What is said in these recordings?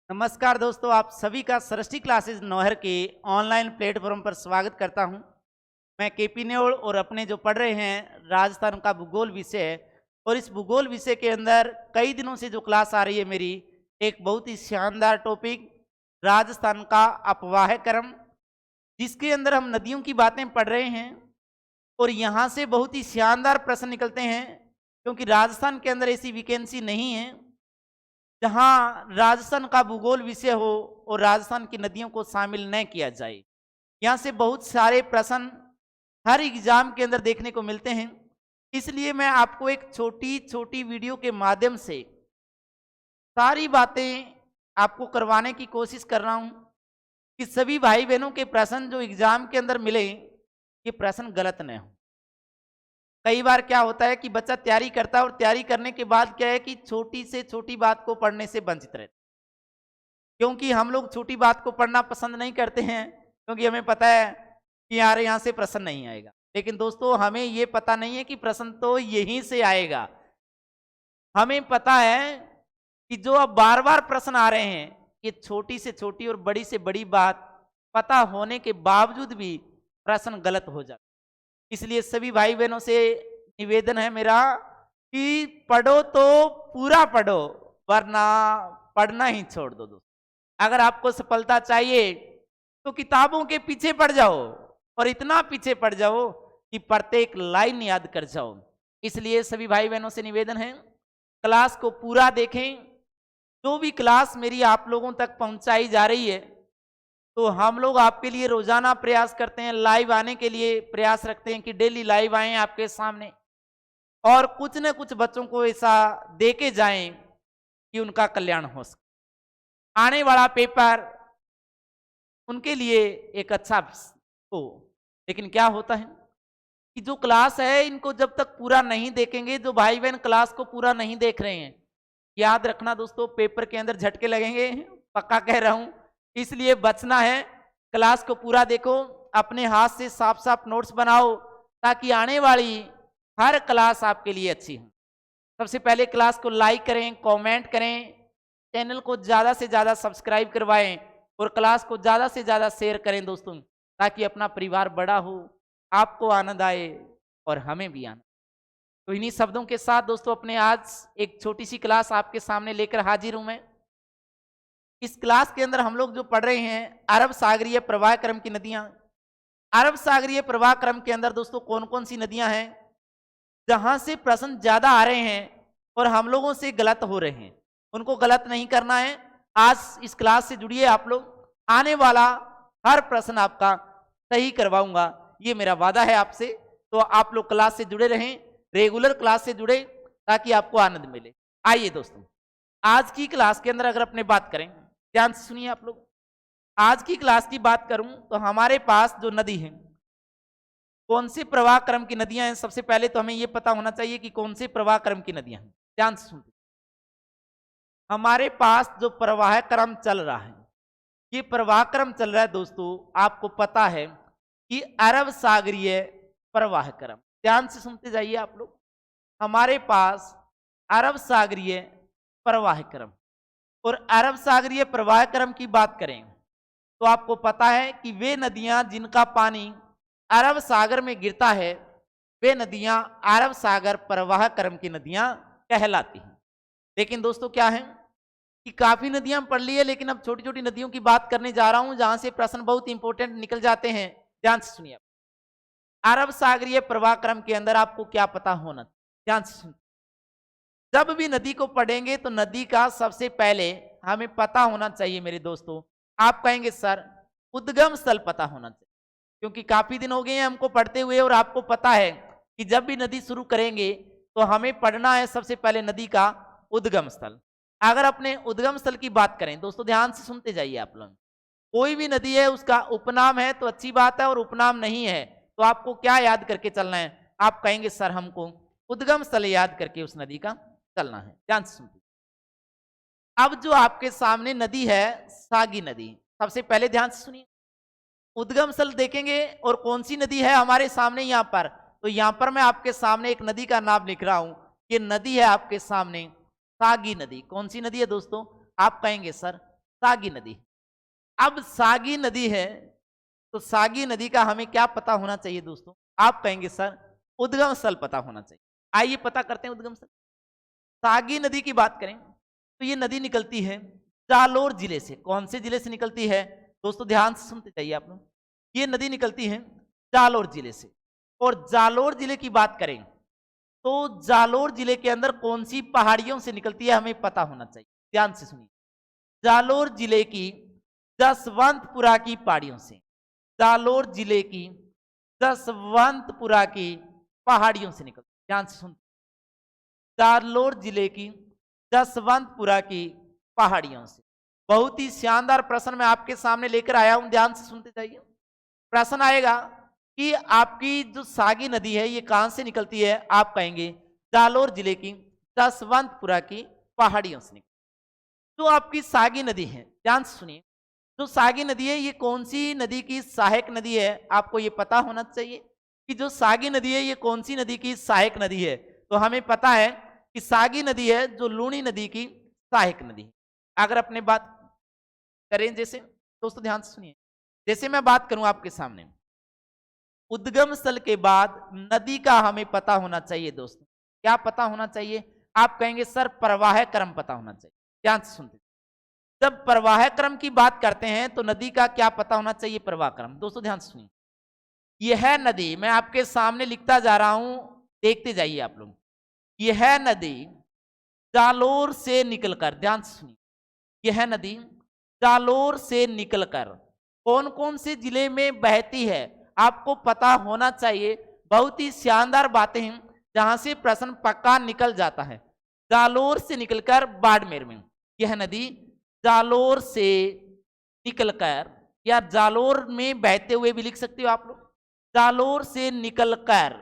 नमस्कार दोस्तों, आप सभी का सृष्टि क्लासेस नौहर के ऑनलाइन प्लेटफॉर्म पर स्वागत करता हूं। मैं केपी नेओल और अपने जो पढ़ रहे हैं राजस्थान का भूगोल विषय है। और इस भूगोल विषय के अंदर कई दिनों से जो क्लास आ रही है मेरी, एक बहुत ही शानदार टॉपिक राजस्थान का अपवाह क्रम, जिसके अंदर हम नदियों की बातें पढ़ रहे हैं। और यहाँ से बहुत ही शानदार प्रश्न निकलते हैं, क्योंकि राजस्थान के अंदर ऐसी वैकेंसी नहीं है जहाँ राजस्थान का भूगोल विषय हो और राजस्थान की नदियों को शामिल न किया जाए। यहाँ से बहुत सारे प्रश्न हर एग्जाम के अंदर देखने को मिलते हैं। इसलिए मैं आपको एक छोटी छोटी वीडियो के माध्यम से सारी बातें आपको करवाने की कोशिश कर रहा हूँ कि सभी भाई बहनों के प्रश्न जो एग्जाम के अंदर मिले, ये प्रश्न गलत न हो। कई बार क्या होता है कि बच्चा तैयारी करता है और तैयारी करने के बाद क्या है कि छोटी से छोटी बात को पढ़ने से वंचित रहता है। क्योंकि हम लोग छोटी बात को पढ़ना पसंद नहीं करते हैं, क्योंकि हमें पता है कि यार यहाँ से प्रश्न नहीं आएगा। लेकिन दोस्तों, हमें ये पता नहीं है कि प्रश्न तो यहीं से आएगा। हमें पता है कि जो अब बार बार प्रश्न आ रहे हैं, ये छोटी से छोटी और बड़ी से बड़ी बात पता होने के बावजूद भी प्रश्न गलत हो जाता है। इसलिए सभी भाई बहनों से निवेदन है मेरा कि पढ़ो तो पूरा पढ़ो, वरना पढ़ना ही छोड़ दो। दोस्तों, अगर आपको सफलता चाहिए तो किताबों के पीछे पड़ जाओ, और इतना पीछे पड़ जाओ कि प्रत्येक लाइन याद कर जाओ। इसलिए सभी भाई बहनों से निवेदन है, क्लास को पूरा देखें। जो भी क्लास मेरी आप लोगों तक पहुंचाई जा रही है, तो हम लोग आपके लिए रोजाना प्रयास करते हैं, लाइव आने के लिए प्रयास रखते हैं कि डेली लाइव आए आपके सामने, और कुछ न कुछ बच्चों को ऐसा दे के जाएं कि उनका कल्याण हो सके। आने वाला पेपर उनके लिए एक अच्छा हो। लेकिन क्या होता है कि जो क्लास है, इनको जब तक पूरा नहीं देखेंगे, जो भाई बहन क्लास को पूरा नहीं देख रहे हैं, याद रखना दोस्तों, पेपर के अंदर झटके लगेंगे, पक्का कह रहा हूं। इसलिए बचना है, क्लास को पूरा देखो, अपने हाथ से साफ साफ नोट्स बनाओ, ताकि आने वाली हर क्लास आपके लिए अच्छी हो। सबसे पहले क्लास को लाइक करें, कमेंट करें, चैनल को ज़्यादा से ज़्यादा सब्सक्राइब करवाएं, और क्लास को ज़्यादा से ज़्यादा शेयर करें दोस्तों, ताकि अपना परिवार बड़ा हो, आपको आनंद आए और हमें भी आनंद। तो इन्हीं शब्दों के साथ दोस्तों, अपने आज एक छोटी सी क्लास आपके सामने लेकर हाजिर हूं मैं। इस क्लास के अंदर हम लोग जो पढ़ रहे हैं अरब सागरीय प्रवाह क्रम की नदियां। अरब सागरीय प्रवाह क्रम के अंदर दोस्तों कौन कौन सी नदियां हैं जहां से प्रश्न ज्यादा आ रहे हैं और हम लोगों से गलत हो रहे हैं, उनको गलत नहीं करना है। आज इस क्लास से जुड़िए आप लोग, आने वाला हर प्रश्न आपका सही करवाऊंगा, ये मेरा वादा है आपसे। तो आप लोग क्लास से जुड़े रहें, रेगुलर क्लास से जुड़े, ताकि आपको आनंद मिले। आइए दोस्तों, आज की क्लास के अंदर अगर अपने बात करें, ध्यान से सुनिए आप लोग। आज की क्लास की बात करूं तो हमारे पास जो नदी है, कौन से प्रवाह क्रम की नदियां हैं, सबसे पहले तो हमें यह पता होना चाहिए कि कौन से प्रवाह क्रम की नदियां हैं। ध्यान से सुनिए, हमारे पास जो प्रवाह क्रम चल रहा है, ये प्रवाह क्रम चल रहा है दोस्तों, आपको पता है कि अरब सागरीय प्रवाह क्रम। ध्यान से सुनते जाइए आप लोग, हमारे पास अरब सागरीय प्रवाह क्रम। और अरब सागरीय प्रवाह क्रम की बात करें तो आपको पता है कि वे नदियां जिनका पानी अरब सागर में गिरता है, वे नदियां अरब सागर प्रवाह क्रम की नदियां कहलाती हैं। लेकिन दोस्तों क्या है कि काफी नदियां पढ़ ली है, लेकिन अब छोटी छोटी नदियों की बात करने जा रहा हूं, जहां से प्रश्न बहुत इंपॉर्टेंट निकल जाते हैं। ध्यान से सुनिए, अरब सागरीय प्रवाह क्रम के अंदर आपको क्या पता होना, ध्यान से सुनिए। जब भी नदी को पढ़ेंगे तो नदी का सबसे पहले हमें पता होना चाहिए मेरे दोस्तों। आप कहेंगे सर उद्गम स्थल पता होना चाहिए, क्योंकि काफी दिन हो गए हैं हमको पढ़ते हुए, और आपको पता है कि जब भी नदी शुरू करेंगे तो हमें पढ़ना है सबसे पहले नदी का उद्गम स्थल। अगर अपने उद्गम स्थल की बात करें दोस्तों, ध्यान से सुनते जाइए आप लोग, कोई भी नदी है उसका उपनाम है तो अच्छी बात है, और उपनाम नहीं है तो आपको क्या याद करके चलना है। आप कहेंगे सर हमको उद्गम स्थल याद करके उस नदी का चलना है। ध्यान से सुनिए, अब जो आपके सामने नदी है सागी नदी, सबसे पहले ध्यान से सुनिए, उद्गम स्थल देखेंगे और कौन सी नदी है हमारे सामने यहाँ पर, तो यहाँ पर मैं आपके सामने एक नदी का नाम लिख रहा हूं। ये नदी है आपके सामने सागी नदी। कौन सी नदी है दोस्तों, आप कहेंगे सर सागी नदी। अब सागी नदी है तो सागी नदी का हमें क्या पता होना चाहिए दोस्तों? आप कहेंगे सर उद्गम स्थल पता होना चाहिए। आइए पता करते हैं उद्गम स्थल। सागी नदी की बात करें तो ये नदी निकलती है जालोर जिले से। कौन से जिले से निकलती है दोस्तों? ध्यान से सुनते जाइए आप लोग। ये नदी निकलती है जालोर जिले से। और जालोर जिले की बात करें तो जालोर जिले के अंदर कौन सी पहाड़ियों से निकलती है हमें पता होना चाहिए। ध्यान से सुनिए। जालोर जिले की जसवंतपुरा की पहाड़ियों से, जालोर जिले की जसवंतपुरा की पहाड़ियों से निकलती है। ध्यान से सुन। जालोर जिले की जसवंतपुरा की पहाड़ियों से। बहुत ही शानदार प्रश्न मैं आपके सामने लेकर आया हूं, ध्यान से सुनते जाइए। प्रश्न आएगा कि आपकी जो सागी नदी है ये कहां से निकलती है? आप कहेंगे जालोर जिले की जसवंतपुरा की पहाड़ियों से निकलती है। जो आपकी सागी नदी है, ध्यान से सुनिए, जो सागी नदी है ये कौन सी नदी की सहायक नदी है? आपको ये पता होना चाहिए कि जो सागी नदी है ये कौन सी नदी की सहायक नदी है। तो हमें पता है कि सागी नदी है जो लूणी नदी की सहायक नदी है। अगर अपने बात करें जैसे दोस्तों ध्यान से सुनिए, जैसे मैं बात करूं आपके सामने, उद्गम स्थल के बाद नदी का हमें पता होना चाहिए दोस्तों। क्या पता होना चाहिए? आप कहेंगे सर प्रवाह क्रम पता होना चाहिए। ध्यान से सुनते। जब प्रवाह क्रम की बात करते हैं तो नदी का क्या पता होना चाहिए? प्रवाह क्रम। दोस्तों ध्यान से सुनिए, यह नदी मैं आपके सामने लिखता जा रहा हूं, देखते जाइए आप लोग। यह नदी जालोर से निकलकर, ध्यान से सुनिए, यह नदी जालोर से निकलकर कौन कौन से जिले में बहती है आपको पता होना चाहिए। बहुत ही शानदार बातें हैं जहां से प्रश्न पक्का निकल जाता है। जालोर से निकलकर बाड़मेर में यह नदी जालोर से निकलकर, या जालोर में बहते हुए भी लिख सकते हो आप लोग। जालोर से निकलकर,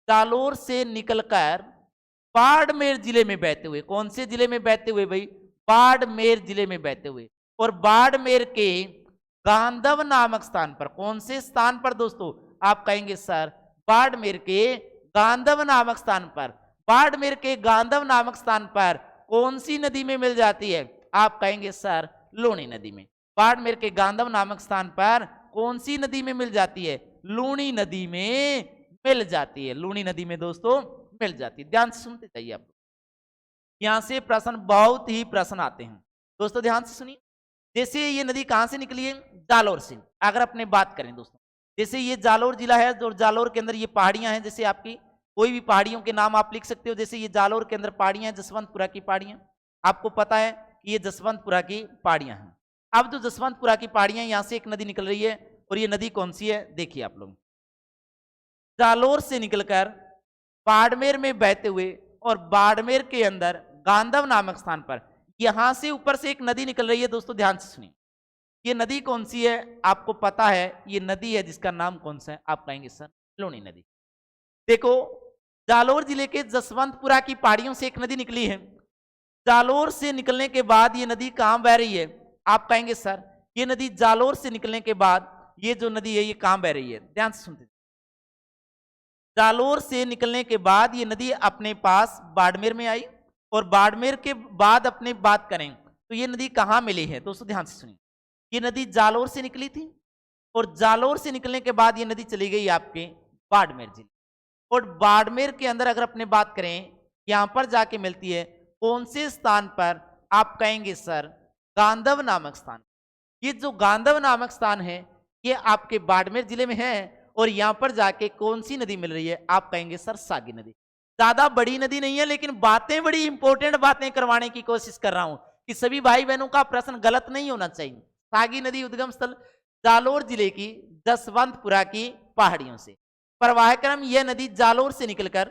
जालोर से निकलकर बाड़मेर जिले में बहते हुए, कौन से जिले में बहते हुए भाई? बाड़मेर जिले में बहते हुए। और बाड़मेर के गांधव नामक स्थान पर, कौन से स्थान पर दोस्तों? आप कहेंगे सर बाड़मेर के गांधव नामक स्थान पर। बाड़मेर के गांधव नामक स्थान पर कौन सी नदी में मिल जाती है? आप कहेंगे सर लूणी नदी में। बाड़मेर के गांधव नामक स्थान पर कौन सी नदी में मिल जाती है? लूणी नदी में मिल जाती है। लूणी नदी में दोस्तों मिल जाती है। ध्यान से सुनते जाइए आप। यहां से प्रश्न, बहुत ही प्रश्न आते हैं दोस्तों, ध्यान से सुनिए। जैसे ये नदी कहां से निकली है? जालोर से। अगर अपने बात करें दोस्तों, जैसे ये जालोर जिला है, जो जालोर के अंदर ये पहाड़ियां हैं, जैसे आपकी कोई भी पहाड़ियों के नाम आप लिख सकते हो। जैसे ये जालोर के अंदर पहाड़ियां हैं, जसवंतपुरा की पहाड़ियां, आपको पता है कि ये जसवंतपुरा की पहाड़ियां हैं। अब जो जसवंतपुरा की पहाड़ियां, यहां से एक नदी निकल रही है, और ये नदी कौन सी है? देखिए आप लोग, जालोर से निकलकर बाड़मेर में बहते हुए, और बाड़मेर के अंदर गांधव नामक स्थान पर यहां से ऊपर से एक नदी निकल रही है दोस्तों, ध्यान से सुनिए। ये नदी कौन सी है? आपको पता है ये नदी है जिसका नाम कौन सा है? आप कहेंगे सर लूणी नदी। देखो, जालोर जिले के जसवंतपुरा की पहाड़ियों से एक नदी निकली है। जालोर से निकलने के बाद ये नदी कहां बह रही है? आप कहेंगे सर ये नदी जालोर से निकलने के बाद ये जो नदी है ये कहां बह रही है? ध्यान से सुनते। जालोर से निकलने के बाद ये नदी अपने पास बाड़मेर में आई, और बाड़मेर के बाद अपने बात करें तो ये नदी कहां मिली है दोस्तों? ध्यान से सुनिए, ये नदी जालोर से निकली थी, और जालोर से निकलने के बाद ये नदी चली गई आपके बाड़मेर जिले। और बाड़मेर के अंदर अगर अपने बात करें, यहां पर जाके मिलती है कौन से स्थान पर? आप कहेंगे सर गांधव नामक स्थान। ये जो गांधव नामक स्थान है ये आपके बाड़मेर जिले में है, और यहां पर जाके कौन सी नदी मिल रही है? आप कहेंगे सर सागी नदी। ज्यादा बड़ी नदी नहीं है, लेकिन बातें बड़ी इंपॉर्टेंट बातें करवाने की कोशिश कर रहा हूं कि सभी भाई बहनों का प्रश्न गलत नहीं होना चाहिए। सागी नदी उद्गम स्थल जालोर जिले की जसवंतपुरा की पहाड़ियों से। प्रवाह क्रम, यह नदी जालोर से निकलकर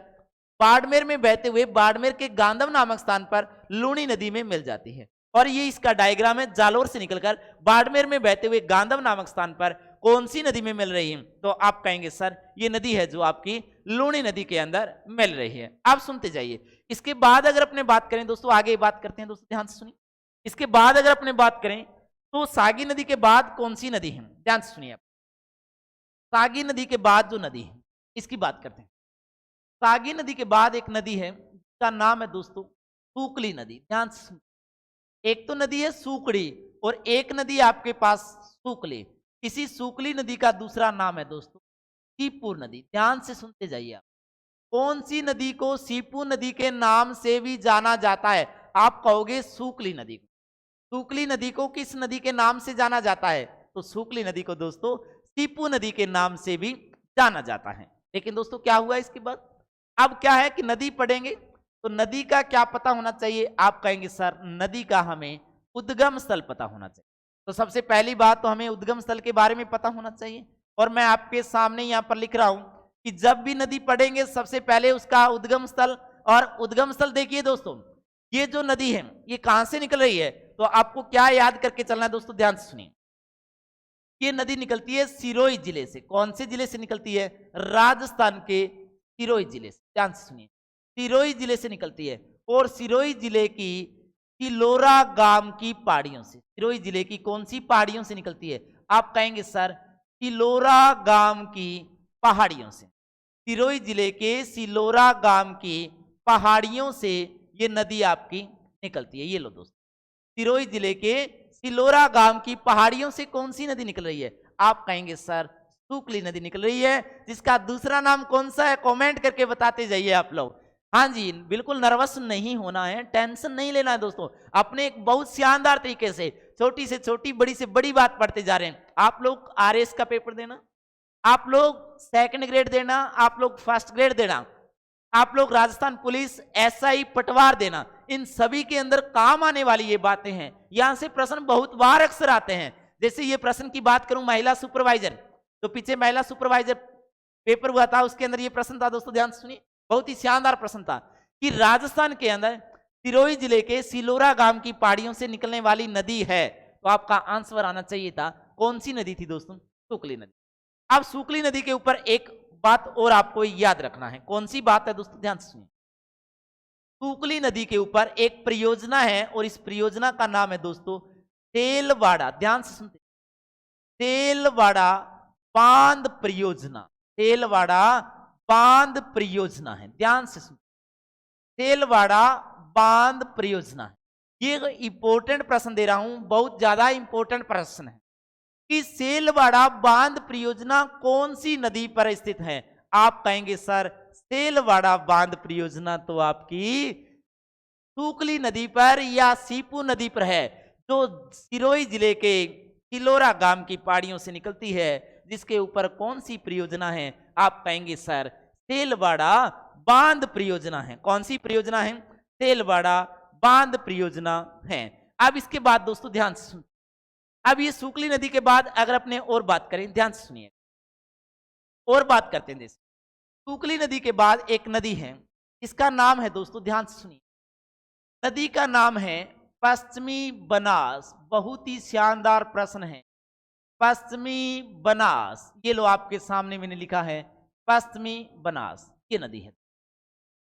बाड़मेर में बहते हुए बाड़मेर के गांधव नामक स्थान पर लूणी नदी में मिल जाती है। और ये इसका डायग्राम है, जालोर से निकलकर बाड़मेर में बहते हुए गांधव नामक स्थान पर कौन सी नदी में मिल रही है? तो आप कहेंगे सर ये नदी है जो आपकी लूणी नदी के अंदर मिल रही है। आप सुनते जाइए। इसके बाद अगर अपने बात करें दोस्तों, आगे बात करते हैं दोस्तों, ध्यान से सुनिए। इसके बाद अगर अपने बात करें तो सागी नदी के बाद कौन सी नदी है? ध्यान से सुनिए आप। सागी नदी के बाद जो नदी है इसकी बात करते हैं। सागी नदी के बाद एक नदी है जिसका नाम है दोस्तों सूकली नदी। ध्यान से सुनिए। एक तो नदी है सूकड़ी, और एक नदी आपके पास सूकली। इसी सूकली नदी का दूसरा नाम है दोस्तों सीपुर नदी। ध्यान से सुनते जाइए आप। कौन सी नदी को सीपुर नदी के नाम से भी जाना जाता है? आप कहोगे सूकली नदी को। सूकली नदी को किस नदी के नाम से जाना जाता है? तो सूकली नदी को दोस्तों सीपू नदी के नाम से भी जाना जाता है। लेकिन दोस्तों क्या हुआ इसके बाद? अब क्या है कि नदी पढ़ेंगे तो नदी का क्या पता होना चाहिए? आप कहेंगे सर नदी का हमें उद्गम स्थल पता होना चाहिए। तो सबसे पहली बात तो हमें उद्गम स्थल के बारे में पता होना चाहिए। और मैं आपके सामने यहाँ पर लिख रहा हूं कि जब भी नदी पढ़ेंगे सबसे पहले उसका उद्गम स्थल। और उद्गम स्थल देखिए दोस्तों, ये जो नदी है ये कहां से निकल रही है? तो आपको क्या याद करके चलना है दोस्तों? ध्यान से सुनिए। ये नदी निकलती है सिरोही जिले से। कौन से जिले से निकलती है? राजस्थान के सिरोही जिले से। ध्यान से सुनिए, सिरोही जिले से निकलती है और सिरोही जिले की तिलोरा गांव की पहाड़ियों से। सिरोही जिले की कौन सी पहाड़ियों से निकलती है? आप कहेंगे सर तिलोरा गांव की पहाड़ियों से। सिरोही जिले के सिलोरा गांव की पहाड़ियों से ये नदी आपकी निकलती है। ये लो दोस्तों, सिरोही जिले के सिलोरा गांव की पहाड़ियों से कौन सी नदी निकल रही है? आप कहेंगे सर सूकली नदी निकल रही है। जिसका दूसरा नाम कौन सा है? कमेंट करके बताते जाइए आप लोग। हाँ जी, बिल्कुल नर्वस नहीं होना है, टेंशन नहीं लेना है दोस्तों। अपने एक बहुत शानदार तरीके से छोटी से छोटी बड़ी से बड़ी बात पढ़ते जा रहे हैं। आप लोग आरएस का पेपर देना, आप लोग सेकंड ग्रेड देना, आप लोग फर्स्ट ग्रेड देना, आप लोग राजस्थान पुलिस एसआई पटवार देना, इन सभी के अंदर काम आने वाली ये बातें हैं। यहां से प्रश्न बहुत बार अक्सर आते हैं। जैसे ये प्रश्न की बात करूं, महिला सुपरवाइजर, तो पीछे महिला सुपरवाइजर पेपर हुआ था, उसके अंदर ये प्रश्न था दोस्तों, ध्यान से सुनिए, बहुत ही शानदार प्रश्न था कि राजस्थान के अंदर सिरोही जिले के सिलोरा गांव की पहाड़ियों से निकलने वाली नदी है। तो आपका आंसर आना चाहिए था कौन सी नदी थी दोस्तों? सूकली नदी। अब सूकली नदी के ऊपर एक बात और आपको याद रखना है। कौन सी बात है दोस्तों? ध्यान से सुनिए। सूकली नदी के ऊपर एक परियोजना है और इस परियोजना का नाम है दोस्तों तेलवाड़ा। ध्यान से सुनते, तेलवाड़ा बांध परियोजना। तेलवाड़ा बांध परियोजना है। ध्यान से सुन, तेलवाड़ा बांध परियोजना है। ये इंपॉर्टेंट प्रश्न दे रहा हूं, बहुत ज्यादा इंपॉर्टेंट प्रश्न है कि सेलवाड़ा बांध परियोजना कौन सी नदी पर स्थित है? आप कहेंगे सर सेलवाड़ा बांध परियोजना तो आपकी सूकली नदी पर या सीपू नदी पर है, जो सिरोही जिले के तिलोरा गांव की पहाड़ियों से निकलती है। जिसके ऊपर कौन सी परियोजना है? आप कहेंगे सर सेलवाड़ा बांध परियोजना है। कौन सी परियोजना है? सेलवाड़ा बांध परियोजना है। अब इसके बाद दोस्तों ध्यान से सुन, अब ये सूकली नदी के बाद अगर अपने और बात करें, ध्यान से सुनिए, और बात करते हैं। सूकली नदी के बाद एक नदी है, इसका नाम है दोस्तों, ध्यान से सुनिए, नदी का नाम है पश्चिमी बनास। बहुत ही शानदार प्रश्न है, पश्चिमी बनास। ये लो आपके सामने मैंने लिखा है पश्चिमी बनास, ये नदी है।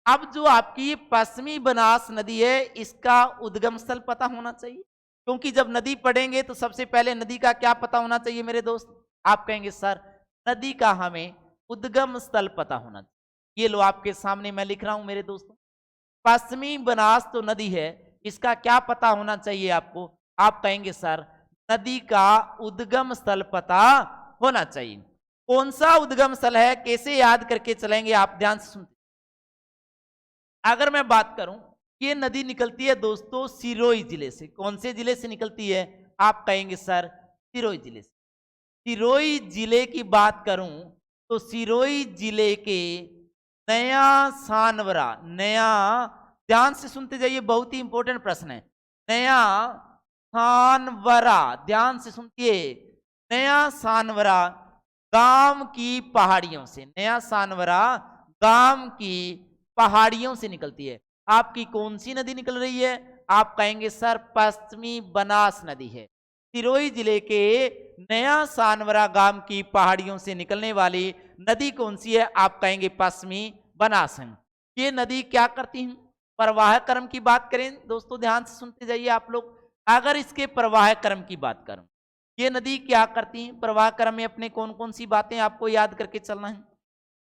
अब जो आपकी ये पश्चिमी बनास नदी है, इसका उद्गम स्थल पता होना चाहिए, क्योंकि जब नदी पढ़ेंगे तो सबसे पहले नदी का क्या पता होना चाहिए मेरे दोस्त? आप कहेंगे सर नदी का हमें उद्गम स्थल पता होना चाहिए। ये लो आपके सामने मैं लिख रहा हूं मेरे दोस्तों, पश्चिमी बनास तो नदी है, इसका क्या पता होना चाहिए आपको? आप कहेंगे सर नदी का उद्गम स्थल पता होना चाहिए। कौन सा उद्गम स्थल है, कैसे याद करके चलेंगे आप? ध्यान से सुनते, अगर मैं बात करूं, ये नदी निकलती है दोस्तों सिरोही जिले से। कौन से जिले से निकलती है? आप कहेंगे सर सिरोही जिले से। सिरोही जिले की बात करूं तो सिरोही जिले के नया सानवरा, नया, ध्यान से सुनते जाइए, बहुत ही इंपॉर्टेंट प्रश्न है, नया सानवरा, ध्यान से सुनिए, नया सानवरा गांव की पहाड़ियों से, नया सानवरा गांव की पहाड़ियों से निकलती है। आपकी कौन सी नदी निकल रही है? आप कहेंगे सर पश्चिमी बनास नदी है। सिरोही जिले के नया सानवरा गांव की पहाड़ियों से निकलने वाली नदी कौन सी है? आप कहेंगे पश्चिमी बनास है। ये नदी क्या करती है? प्रवाह क्रम की बात करें दोस्तों, ध्यान से सुनते जाइए आप लोग, अगर इसके प्रवाह क्रम की बात करूं, ये नदी क्या करती है? प्रवाह क्रम में अपने कौन कौन सी बातें आपको याद करके चलना है।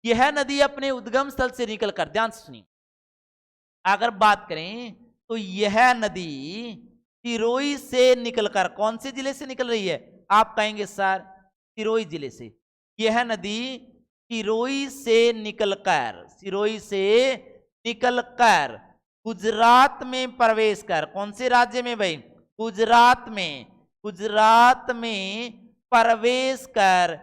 यह नदी अपने उद्गम स्थल से निकलकर, ध्यान से सुनिए, अगर बात करें तो यह नदी सिरोही से निकलकर, कौन से जिले से निकल रही है? आप कहेंगे सर सिरोही जिले से। यह नदी सिरोही से निकलकर, सिरोही से निकलकर गुजरात में प्रवेश कर, कौन से राज्य में भाई? गुजरात में, गुजरात में प्रवेश कर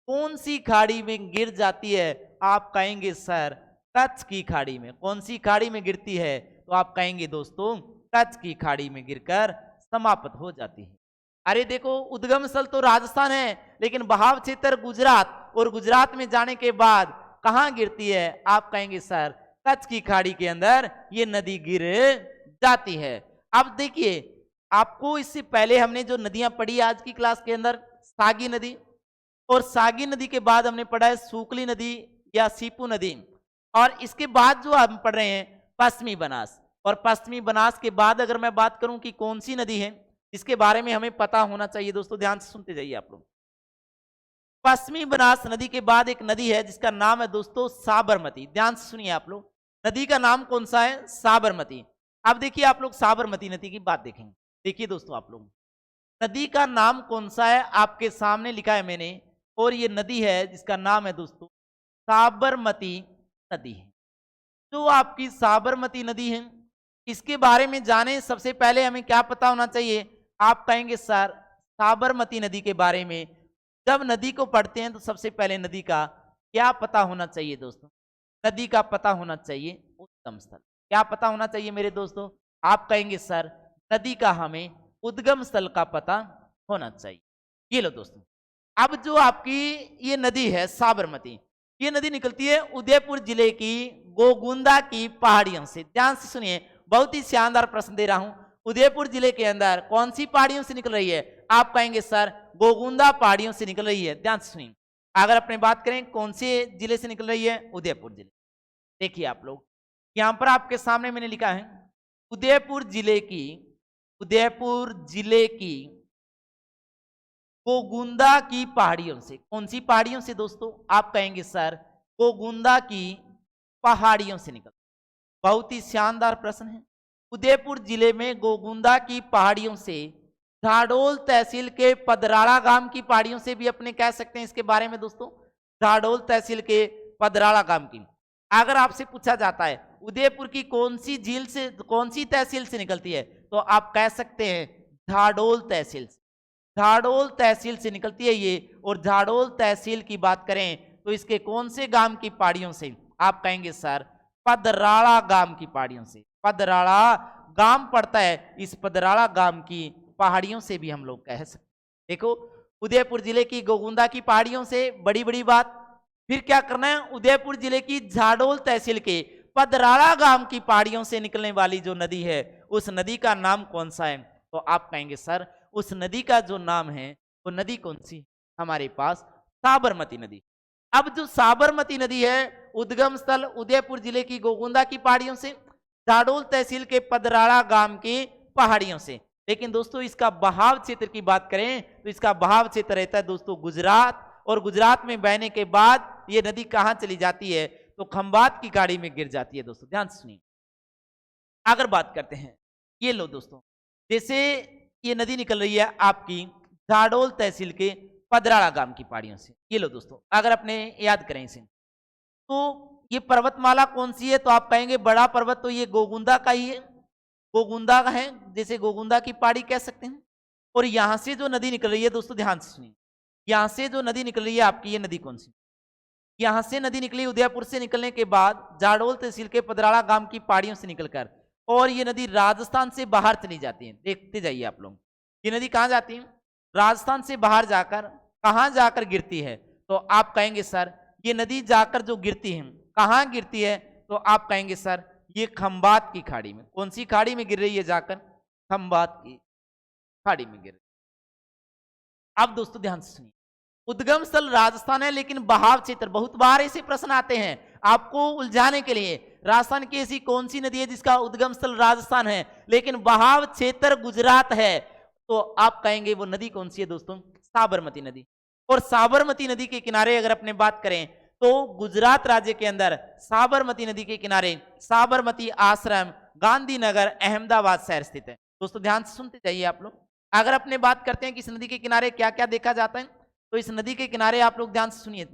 कौन सी खाड़ी में गिर जाती है? आप कहेंगे सर कच्छ की खाड़ी में। कौन सी खाड़ी में गिरती है? तो आप कहेंगे दोस्तों कच्छ की खाड़ी में गिरकर समाप्त हो जाती है। अरे देखो, उद्गम स्थल तो राजस्थान है, लेकिन बहाव क्षेत्र गुजरात, और गुजरात में जाने के बाद कहां गिरती है? आप कहेंगे सर कच्छ की खाड़ी के अंदर ये नदी गिर जाती है। अब देखिए, आपको इससे पहले हमने जो नदियां पढ़ी आज की क्लास के अंदर, सागी नदी, और सागी नदी के बाद हमने पढ़ा है सूकली नदी या सीपू नदी, और इसके बाद जो हम पढ़ रहे हैं पश्चिमी बनास। और पश्चिमी बनास के बाद अगर मैं बात करूं कि कौन सी नदी है, इसके बारे में हमें पता होना चाहिए दोस्तों, ध्यान से सुनते जाइए आप लोग। पश्चिमी बनास नदी के बाद एक नदी है जिसका नाम है दोस्तों साबरमती। ध्यान से सुनिए आप लोग, नदी का नाम कौन सा है? साबरमती। अब देखिए आप लोग साबरमती नदी की बात देखेंगे। देखिए दोस्तों, आप लोग नदी का नाम कौन सा है आपके सामने लिखा है मैंने, और ये नदी है जिसका नाम है दोस्तों साबरमती नदी है। जो आपकी साबरमती नदी है, इसके बारे में जाने सबसे पहले हमें क्या पता होना चाहिए? आप कहेंगे सर साबरमती नदी के बारे में जब नदी को पढ़ते हैं तो सबसे पहले नदी का क्या पता होना चाहिए दोस्तों? नदी का पता होना चाहिए उद्गम स्थल। क्या पता होना चाहिए मेरे दोस्तों? आप कहेंगे सर नदी का हमें उद्गम स्थल का पता होना चाहिए। ये लो दोस्तों, अब जो आपकी ये नदी है साबरमती, ये नदी निकलती है उदयपुर जिले की गोगुंदा की पहाड़ियों से। ध्यान से सुनिए, बहुत ही शानदार प्रश्न दे रहा हूं। उदयपुर जिले के अंदर कौन सी पहाड़ियों से निकल रही है? आप कहेंगे सर गोगुंदा पहाड़ियों से निकल रही है। ध्यान से सुनिए, अगर अपने बात करें कौन से जिले से निकल रही है? उदयपुर जिले। देखिए आप लोग, यहां पर आपके सामने मैंने लिखा है उदयपुर जिले की, उदयपुर जिले की गोगुंदा की पहाड़ियों से। कौन सी पहाड़ियों से दोस्तों? आप कहेंगे सर गोगुंदा की पहाड़ियों से निकल। बहुत ही शानदार प्रश्न है। उदयपुर जिले में गोगुंदा की पहाड़ियों से, झाडोल तहसील के पदराड़ा गांव की पहाड़ियों से भी अपने कह सकते हैं इसके बारे में दोस्तों, झाडोल तहसील के पदराड़ा गांव की। अगर आपसे पूछा जाता है उदयपुर की कौन सी झील से, कौन सी तहसील से निकलती है, तो आप कह सकते हैं झाडोल तहसील से। झाडोल तहसील से निकलती है ये। और झाडोल तहसील की बात करें तो इसके कौन से गांव की पहाड़ियों से? आप कहेंगे सर पदराड़ा गांव की पहाड़ियों से। पदराड़ा गांव पड़ता है, इस पदराड़ा गांव की पहाड़ियों से भी हम लोग कह सकते। देखो, उदयपुर जिले की गोगुंदा की पहाड़ियों से बड़ी बड़ी बात। फिर क्या करना है? उदयपुर जिले की झाडोल तहसील के पदराड़ा गांव की पहाड़ियों से निकलने वाली जो नदी है, उस नदी का नाम कौन सा है? तो आप कहेंगे सर उस नदी का जो नाम है वो नदी कौन सी? हमारे पास साबरमती नदी। अब जो साबरमती नदी है, उद्गम स्थल उदयपुर जिले की गोगुंदा की पहाड़ियों से, झाडोल तहसील के पदराड़ा गांव की पहाड़ियों से। लेकिन दोस्तों इसका बहाव क्षेत्र की बात करें तो इसका बहाव क्षेत्र रहता है दोस्तों गुजरात, और गुजरात में बहने के बाद ये नदी कहां चली जाती है? तो खंबात की खाड़ी में गिर जाती है दोस्तों। ध्यान से सुनिए, अगर बात करते हैं, ये लो दोस्तों, जैसे ये नदी निकल रही है आपकी झाडोल तहसील के पदराड़ा गांव की पहाड़ियों से। ये लो दोस्तों, अगर अपने याद करें इसे, तो ये पर्वतमाला कौन सी है? तो आप कहेंगे बड़ा पर्वत तो ये गोगुंदा का ही है, गोगुंदा का है, जैसे गोगुंदा की पहाड़ी कह सकते हैं। और यहां से जो नदी निकल रही है दोस्तों, ध्यान से सुनिए, यहां से जो नदी निकल रही है आपकी, ये नदी कौन सी? यहां से नदी निकली उदयपुर से निकलने के बाद झाडोल तहसील के पदराड़ा गांव की पहाड़ियों से निकलकर, और ये नदी राजस्थान से बाहर चली जाती है। देखते जाइए आप लोग, ये नदी कहां जाती है? राजस्थान से बाहर जाकर कहां जाकर गिरती है? तो आप कहेंगे सर ये नदी जाकर जो गिरती है कहां गिरती है? तो आप कहेंगे सर ये खंबात की खाड़ी में। कौन सी खाड़ी में गिर रही है जाकर? खंबात की खाड़ी में गिर रही है। अब दोस्तों ध्यान से सुनिए, उद्गम स्थल राजस्थान है, लेकिन बहाव क्षेत्र, बहुत बार ऐसे प्रश्न आते हैं आपको उलझाने के लिए, राजस्थान की ऐसी कौन सी नदी है जिसका उद्गम स्थल राजस्थान है लेकिन बहाव क्षेत्र गुजरात है? तो आप कहेंगे वो नदी कौन सी है दोस्तों? साबरमती नदी। और साबरमती नदी के किनारे अगर अपने बात करें तो गुजरात राज्य के अंदर साबरमती नदी के किनारे साबरमती आश्रम गांधीनगर अहमदाबाद शहर स्थित है। दोस्तों ध्यान से सुनते जाइए आप लोग। अगर अपने बात करते हैं कि इस नदी के किनारे क्या क्या देखा जाता है, तो इस नदी के किनारे आप लोग ध्यान से सुनिए,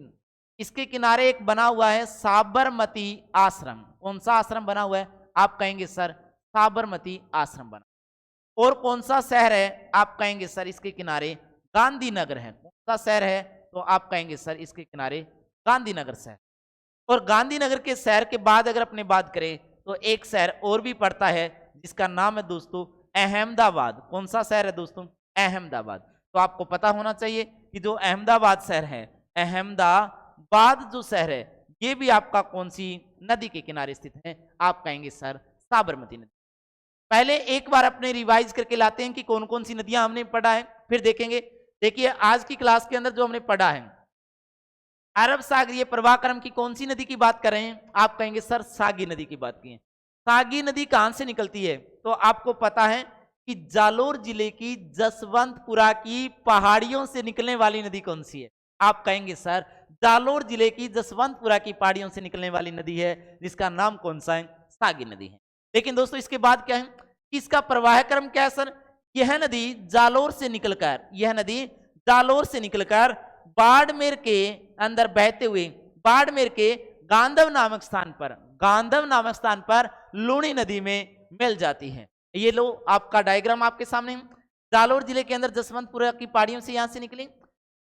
इसके किनारे एक बना हुआ है साबरमती आश्रम। कौन सा आश्रम बना हुआ है? आप कहेंगे सर साबरमती आश्रम बना। और कौन सा शहर है? आप कहेंगे सर इसके किनारे गांधीनगर है। कौन सा शहर है? तो आप कहेंगे सर इसके किनारे गांधीनगर शहर। और गांधीनगर के शहर के बाद अगर अपने बात करें तो एक शहर और भी पड़ता है जिसका नाम है दोस्तों अहमदाबाद। कौन सा शहर है दोस्तों? अहमदाबाद। तो आपको पता होना चाहिए कि जो अहमदाबाद शहर है, अहमदाबाद जो शहर है, ये भी आपका कौन सी नदी के किनारे स्थित है? आप कहेंगे सर साबरमती नदी। पहले एक बार अपने रिवाइज करके लाते हैं कि कौन कौन सी नदियां हमने पढ़ा है, फिर देखेंगे। देखिए आज की क्लास के अंदर जो हमने पढ़ा है, अरब सागरीय प्रवाह क्रम की कौन सी नदी की बात कर रहे हैं? आप कहेंगे सर सागी नदी की बात की है। सागी नदी कहां से निकलती है? तो आपको पता है कि जालोर जिले की जसवंतपुरा की पहाड़ियों से निकलने वाली नदी कौन सी है? आप कहेंगे सर जालोर जिले की जसवंतपुरा की पहाड़ियों से निकलने वाली नदी है जिसका नाम कौन सा है? सागी नदी है। लेकिन दोस्तों इसके बाद क्या है कि इसका प्रवाह क्रम क्या है सर? यह नदी जालोर से निकलकर, यह नदी जालोर से निकलकर बाड़मेर के अंदर बहते हुए बाड़मेर के गांधव नामक स्थान पर, गांधव नामक स्थान पर लूणी नदी में मिल जाती है। ये लो आपका डायग्राम आपके सामने है। जालोर जिले के अंदर जसवंतपुरा की पहाड़ियों से यहां से निकली,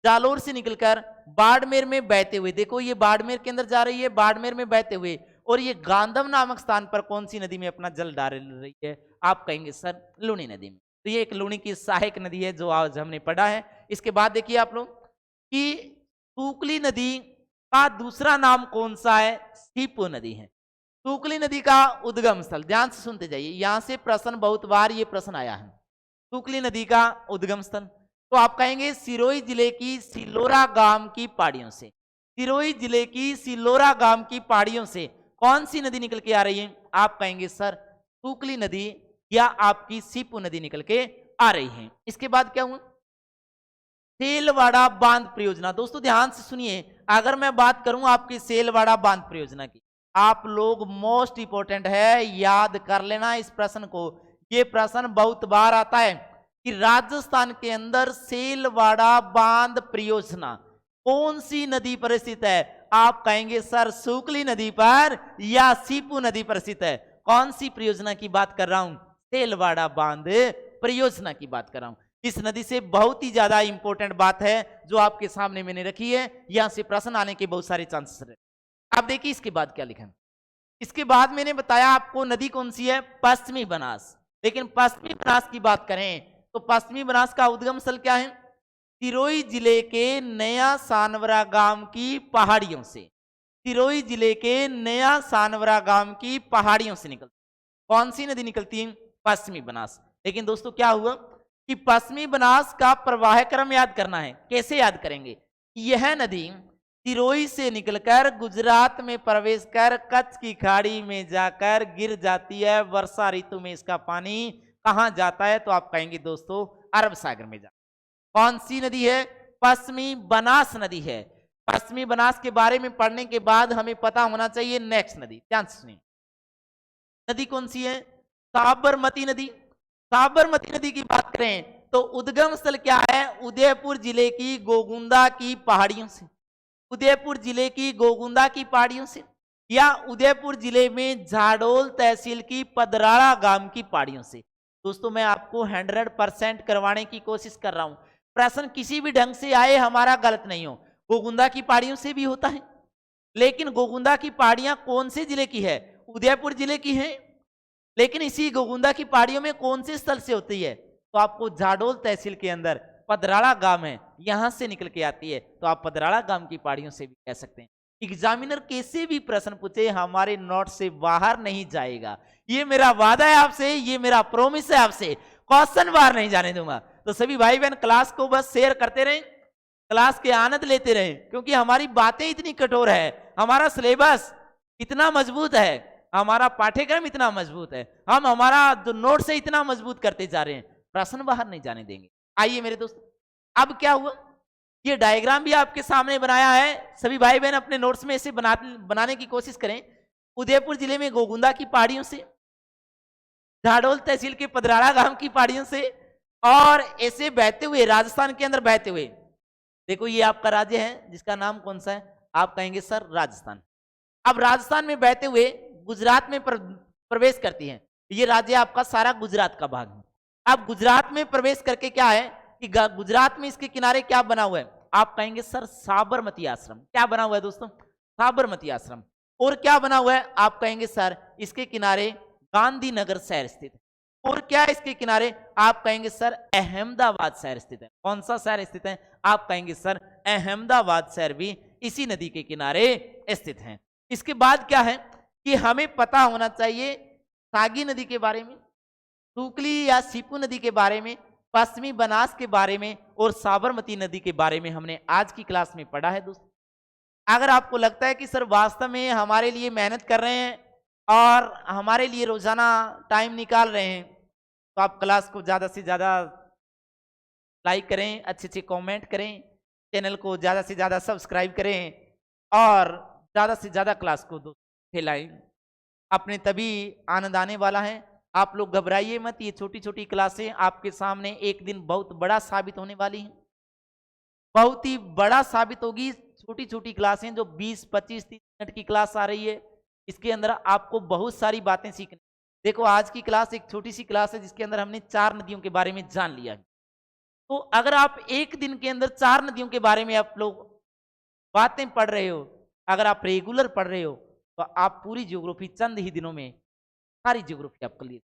जालोर से निकलकर बाड़मेर में बहते हुए, देखो ये बाड़मेर के अंदर जा रही है, बाड़मेर में बहते हुए, और ये गांधव नामक स्थान पर कौन सी नदी में अपना जल डाल रही है? आप कहेंगे सर लूणी नदी में। तो ये एक लूणी की सहायक नदी है जो आज हमने पढ़ा है। इसके बाद देखिए आप लोग कि सूकली नदी का दूसरा नाम कौन सा है? सीपू नदी है। सूकली नदी का उद्गम स्थल, ध्यान से सुनते जाइए, यहां से प्रश्न बहुत बार ये प्रश्न आया है। सूकली नदी का उद्गम स्थल, तो आप कहेंगे सिरोही जिले की सिलोरा गांव की पहाड़ियों से, सिरोही जिले की सिलोरा गांव की पहाड़ियों से कौन सी नदी निकल के आ रही है? आप कहेंगे सर सूकली नदी या आपकी सीपू नदी निकल के आ रही है। इसके बाद क्या हुआ? सेलवाड़ा बांध परियोजना। दोस्तों ध्यान से सुनिए, अगर मैं बात करूं आपकी सेलवाड़ा बांध परियोजना की, आप लोग मोस्ट इंपोर्टेंट है, याद कर लेना इस प्रश्न को। ये प्रश्न बहुत बार आता है कि राजस्थान के अंदर सेलवाड़ा बांध परियोजना कौन सी नदी पर स्थित है? आप कहेंगे सर सूकली नदी पर या सीपू नदी पर स्थित है। कौन सी परियोजना की बात कर रहा हूं? सेलवाड़ा बांध परियोजना की बात कर रहा हूं। इस नदी से बहुत ही ज्यादा इंपॉर्टेंट बात है जो आपके सामने मैंने रखी है, यहां से प्रश्न आने के बहुत सारे चांसेस है। आप देखिए इसके बाद क्या लिखा है। इसके बाद मैंने बताया आपको नदी कौन सी है? पश्चिमी बनास। लेकिन पश्चिमी बनास की बात करें तो पश्चिमी बनास का उद्गम स्थल क्या है? सिरोही जिले के नया सानवरा गांव की पहाड़ियों से, सिरोही जिले के नया सानवरा गांव की पहाड़ियों से निकलती। कौन सी नदी निकलती है? पश्चिमी बनास। लेकिन दोस्तों क्या हुआ कि पश्चिमी बनास का प्रवाह क्रम याद करना है। कैसे याद करेंगे? यह नदी सिरोही से निकलकर गुजरात में प्रवेश कर कच्छ की खाड़ी में जाकर गिर जाती है। वर्षा ऋतु में इसका पानी कहां जाता है? तो आप कहेंगे दोस्तों अरब सागर में जाता है। कौन सी नदी है? पश्चिमी बनास नदी है। पश्चिमी बनास के बारे में पढ़ने के बाद हमें पता होना चाहिए नेक्स्ट नदी। ध्यान से सुनिए, नदी कौन सी है? साबरमती नदी। साबरमती नदी की बात करें तो उद्गम स्थल क्या है? उदयपुर जिले की गोगुंदा की पहाड़ियों से, उदयपुर जिले की गोगुंदा की पहाड़ियों से, या उदयपुर जिले में झाडोल तहसील की पदराड़ा गांव की पहाड़ियों से। दोस्तों मैं आपको 100% करवाने की कोशिश कर रहा हूं। प्रश्न किसी भी ढंग से आए हमारा गलत नहीं हो। गोगुंदा की पहाड़ियों से भी होता है, लेकिन गोगुंदा की पहाड़ियां कौन से जिले की है? उदयपुर जिले की है। लेकिन इसी गोगुंदा की पहाड़ियों में कौन से स्थल से होती है? तो आपको झाडोल तहसील के अंदर पदराड़ा गांव है, यहां से निकल के आती है। तो आप पदराड़ा गांव की पहाड़ियों से भी कह सकते हैं। एग्जामिनर कैसे भी प्रश्न पूछे हमारे नोट से बाहर नहीं जाएगा, ये मेरा वादा है आपसे, ये मेरा प्रॉमिस है आपसे। क्वेश्चन बाहर नहीं जाने दूंगा। तो सभी भाई बहन क्लास को बस शेयर करते रहें, क्लास के आनंद लेते रहें, क्योंकि हमारी बातें इतनी कठोर है, हमारा सिलेबस इतना मजबूत है, हमारा पाठ्यक्रम इतना मजबूत है, हम हमारा जो नोट्स है इतना मजबूत करते जा रहे हैं, प्रश्न बाहर नहीं जाने देंगे। आइए मेरे दोस्त, अब क्या हुआ? ये डायग्राम भी आपके सामने बनाया है। सभी भाई बहन अपने नोट्स में इसे बनाने की कोशिश करें। उदयपुर जिले में गोगुंदा की पहाड़ियों से झाडोल तहसील के पदराड़ा गांव की पहाड़ियों से और ऐसे बहते हुए राजस्थान के अंदर बहते हुए, देखो ये आपका राज्य है जिसका नाम कौन सा है, आप कहेंगे सर राजस्थान। अब राजस्थान में बहते हुए गुजरात में प्रवेश करती है। ये राज्य आपका सारा गुजरात का भाग है। अब गुजरात में प्रवेश करके क्या है कि गुजरात में इसके किनारे क्या बना हुआ है, आप कहेंगे सर साबरमती आश्रम। क्या बना हुआ है दोस्तों, साबरमती आश्रम। और क्या बना हुआ है, आप कहेंगे सर इसके किनारे गांधीनगर शहर स्थित है। और क्या इसके किनारे, आप कहेंगे सर अहमदाबाद शहर स्थित है। कौन सा शहर स्थित है, आप कहेंगे सर अहमदाबाद शहर भी इसी नदी के किनारे स्थित है। इसके बाद क्या है कि हमें पता होना चाहिए सागी नदी के बारे में, सुकली या सीपू नदी के बारे में, पश्चिमी बनास के बारे में और साबरमती नदी के बारे में हमने आज की क्लास में पढ़ा है दोस्तों। अगर आपको लगता है कि सर वास्तव में हमारे लिए मेहनत कर रहे हैं और हमारे लिए रोजाना टाइम निकाल रहे हैं, तो आप क्लास को ज़्यादा से ज़्यादा लाइक करें, अच्छे अच्छे कमेंट करें, चैनल को ज़्यादा से ज़्यादा सब्सक्राइब करें और ज़्यादा से ज़्यादा क्लास को फैलाएं। अपने तभी आनंद आने वाला है। आप लोग घबराइए मत, ये छोटी छोटी क्लासें आपके सामने एक दिन बहुत बड़ा साबित होने वाली हैं, बहुत ही बड़ा साबित होगी। छोटी छोटी क्लासें जो 20, 25, 30 मिनट की क्लास आ रही है, इसके अंदर आपको बहुत सारी बातें सीखनी। देखो आज की क्लास एक छोटी सी क्लास है जिसके अंदर हमने 4 नदियों के बारे में जान लिया है। तो अगर आप एक दिन के अंदर 4 नदियों के बारे में आप लोग बातें पढ़ रहे हो, अगर आप रेगुलर पढ़ रहे हो, तो आप पूरी ज्योग्राफी चंद ही दिनों में सारी ज्योग्राफी आप कर लिए।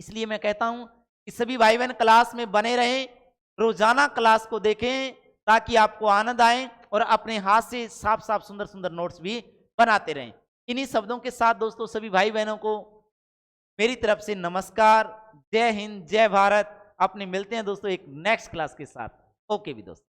इसलिए मैं कहता हूं कि सभी भाई बहन क्लास में बने रहें, रोजाना क्लास को देखें ताकि आपको आनंद आए और अपने हाथ से साफ साफ सुंदर सुंदर नोट्स भी बनाते रहें। इन्हीं शब्दों के साथ दोस्तों सभी भाई बहनों को मेरी तरफ से नमस्कार, जय हिंद, जय भारत। अपने मिलते हैं दोस्तों एक नेक्स्ट क्लास के साथ। ओके भी दोस्तों।